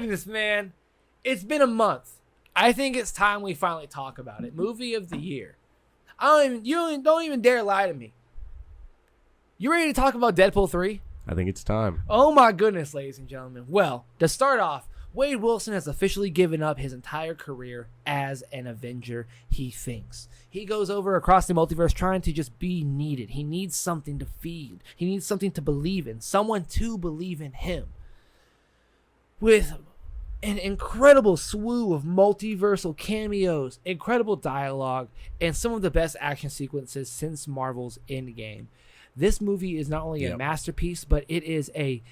goodness, man. It's been a month. I think it's time we finally talk about it. Movie of the year. You don't even dare lie to me. You ready to talk about Deadpool 3? I think it's time. Oh my goodness, ladies and gentlemen. Well, to start off, Wade Wilson has officially given up his entire career as an Avenger, he thinks. He goes over across the multiverse trying to just be needed. He needs something to feed. He needs something to believe in. Someone to believe in him. With an incredible slew of multiversal cameos, incredible dialogue, and some of the best action sequences since Marvel's Endgame. This movie is not only a masterpiece, but it is a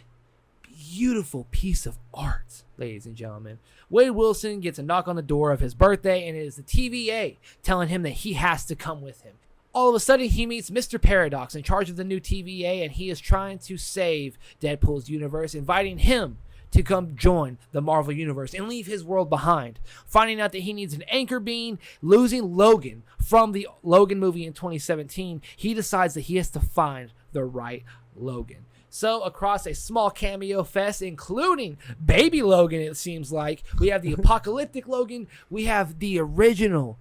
beautiful piece of art, ladies and gentlemen. Wade Wilson gets a knock on the door of his birthday, and it is the TVA telling him that he has to come with him. All of a sudden, he meets Mr. Paradox in charge of the new TVA, and he is trying to save Deadpool's universe, inviting him to come join the Marvel Universe and leave his world behind. Finding out that he needs an anchor being, losing Logan from the Logan movie in 2017, he decides that he has to find the right Logan. So across a small cameo fest, including Baby Logan, it seems like, we have the apocalyptic Logan, we have the original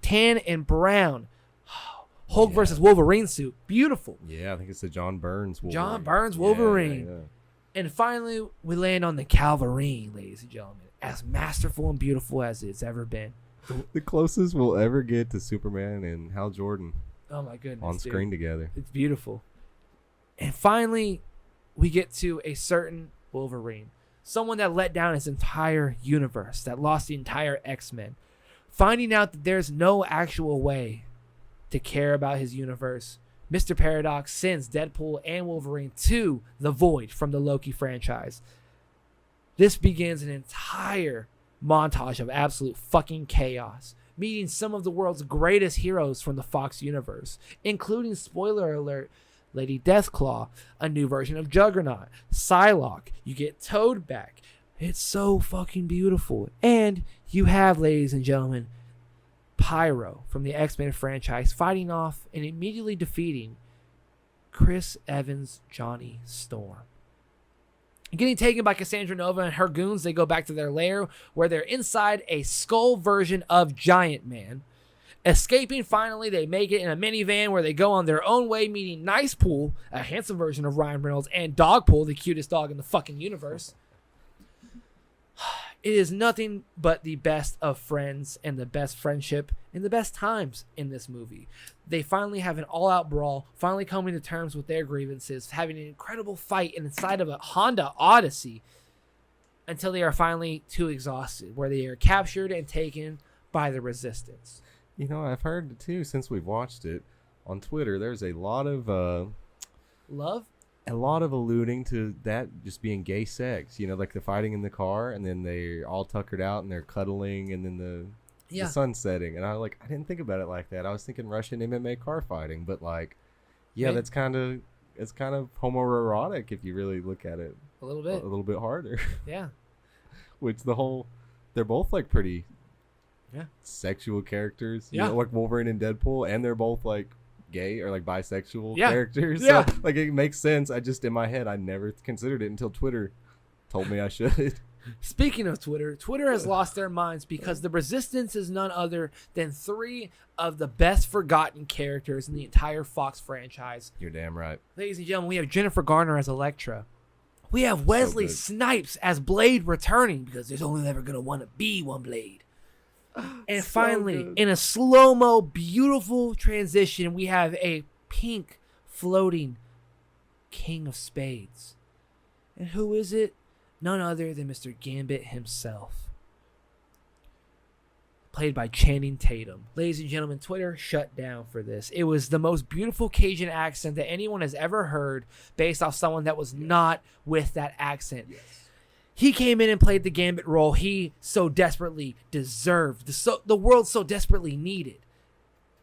tan and brown Hulk versus Wolverine suit. Beautiful. Yeah, I think it's the John Burns Wolverine. John Burns Wolverine. Yeah. And finally, we land on the Calvarine, ladies and gentlemen, as masterful and beautiful as it's ever been. The closest we'll ever get to Superman and Hal Jordan. Oh my goodness, on screen together. It's beautiful. And finally, we get to a certain Wolverine, someone that let down his entire universe, that lost the entire X-Men, finding out that there's no actual way to care about his universe. Mr. Paradox sends Deadpool and Wolverine to the Void from the Loki franchise. This begins an entire montage of absolute fucking chaos, meeting some of the world's greatest heroes from the Fox universe, including, spoiler alert, Lady Deathclaw, a new version of Juggernaut, Psylocke, you get Toad back. It's so fucking beautiful. And you have, ladies and gentlemen, Pyro from the X-Men franchise fighting off and immediately defeating Chris Evans' Johnny Storm. Getting taken by Cassandra Nova and her goons, they go back to their lair where they're inside a skull version of Giant Man. Escaping, finally, they make it in a minivan where they go on their own way, meeting Nicepool, a handsome version of Ryan Reynolds, and Dogpool, the cutest dog in the fucking universe. It is nothing but the best of friends and the best friendship and the best times in this movie. They finally have an all-out brawl, finally coming to terms with their grievances, having an incredible fight inside of a Honda Odyssey until they are finally too exhausted, where they are captured and taken by the Resistance. You know, I've heard, too, since we've watched it, on Twitter, there's a lot of... Love? A lot of alluding to that just being gay sex, you know, like the fighting in the car, and then they're all tuckered out and they're cuddling, and then the sun setting. And I didn't think about it like that. I was thinking Russian MMA car fighting, but it's kind of homoerotic if you really look at it a little bit harder. Yeah. Which they're both like pretty sexual characters, you know, like Wolverine and Deadpool, and they're both like gay or like bisexual characters. So like it makes sense. I just, in my head, I never considered it until Twitter told me I should. Speaking of Twitter has lost their minds because the Resistance is none other than 3 of the best forgotten characters in the entire Fox franchise. You're damn right. Ladies and gentlemen, we have Jennifer Garner as Elektra. We have Wesley Snipes as Blade returning, because there's only ever going to want to be one Blade. And finally, in a slow-mo, beautiful transition, we have a pink floating King of Spades. And who is it? None other than Mr. Gambit himself. Played by Channing Tatum. Ladies and gentlemen, Twitter shut down for this. It was the most beautiful Cajun accent that anyone has ever heard, based off someone that was not with that accent. Yes. He came in and played the Gambit role he so desperately deserved, the world so desperately needed.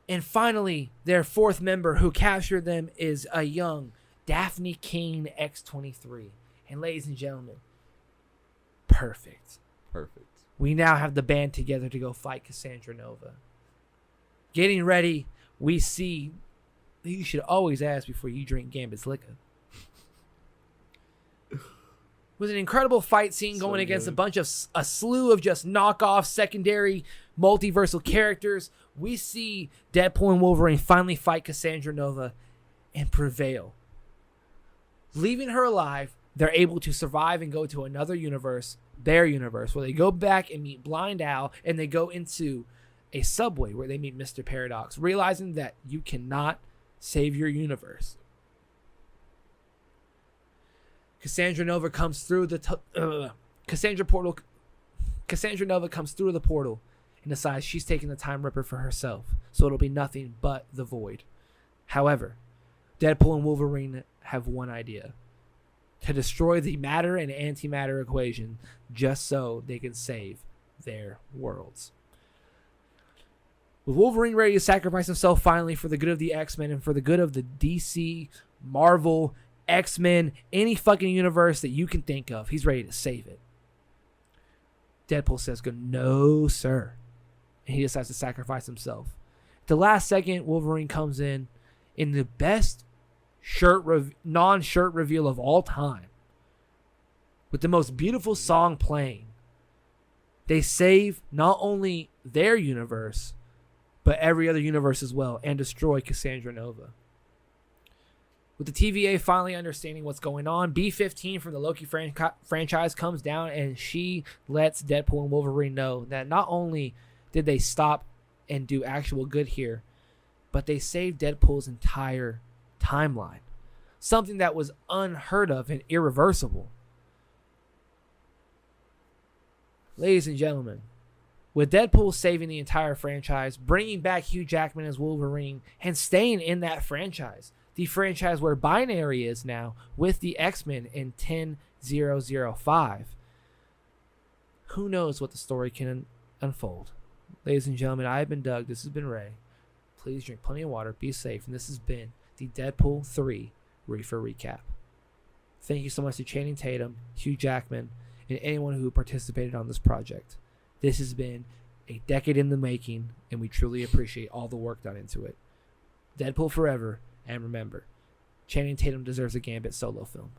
And finally, their 4th member who captured them is a young Daphne King X-23. And ladies and gentlemen, perfect. We now have the band together to go fight Cassandra Nova. Getting ready, we see, you should always ask before you drink Gambit's liquor. with an incredible fight scene So going against good. a slew of just knockoff secondary multiversal characters. We see Deadpool and Wolverine finally fight Cassandra Nova and prevail. Leaving her alive, they're able to survive and go to another universe, their universe, where they go back and meet Blind Owl, and they go into a subway where they meet Mr. Paradox, realizing that you cannot save your universe. Cassandra Nova comes through Cassandra Nova comes through the portal and decides she's taking the Time Ripper for herself, so it'll be nothing but the void. However, Deadpool and Wolverine have one idea: to destroy the matter and antimatter equation just so they can save their worlds. With Wolverine ready to sacrifice himself finally for the good of the X-Men and for the good of the DC, Marvel, X-Men, any fucking universe that you can think of, he's ready to save it. Deadpool says, "No, sir." And he decides to sacrifice himself. At the last second, Wolverine comes in the best non-shirt reveal of all time, with the most beautiful song playing. They save not only their universe, but every other universe as well, and destroy Cassandra Nova. With the TVA finally understanding what's going on, B-15 from the Loki franchise comes down, and she lets Deadpool and Wolverine know that not only did they stop and do actual good here, but they saved Deadpool's entire timeline. Something that was unheard of and irreversible. Ladies and gentlemen, with Deadpool saving the entire franchise, bringing back Hugh Jackman as Wolverine, and staying in that franchise, the franchise where Binary is now, with the X-Men in 10005, who knows what the story can unfold. Ladies and gentlemen, I have been Doug. This has been Ray. Please drink plenty of water, be safe, and this has been the Deadpool 3 Reefer Recap. Thank you so much to Channing Tatum, Hugh Jackman, and anyone who participated on this project. This has been a decade in the making, and we truly appreciate all the work done into it. Deadpool forever, and remember, Channing Tatum deserves a Gambit solo film.